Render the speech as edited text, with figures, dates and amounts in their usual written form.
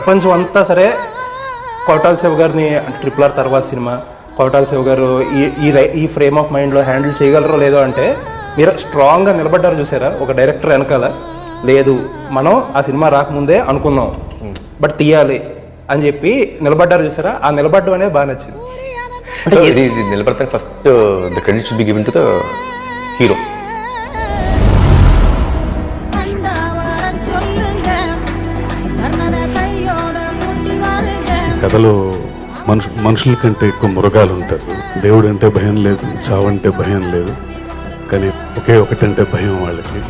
ప్రపంచం అంతా సరే కోటాల శివ గారిని RRR తర్వాత సినిమా కోటాల శివ గారు ఈ ఫ్రేమ్ ఆఫ్ మైండ్లో హ్యాండిల్ చేయగలరో లేదో అంటే మీరు స్ట్రాంగ్గా నిలబడ్డారు చూసారా ఒక డైరెక్టర్ వెనకాల. లేదు మనం ఆ సినిమా రాకముందే అనుకున్నాం బట్ తీయాలి అని చెప్పి నిలబడ్డారు చూసారా, ఆ నిలబడ్డం అనేది బాగా నచ్చింది. నిలబడతానికి first the credit should be given to the hero. కథలో మనుషుల కంటే ఎక్కువ మృగాలు ఉంటారు. దేవుడు అంటే భయం లేదు, చావంటే భయం లేదు, కానీ ఒకే ఒకటంటే భయం వాళ్ళకి.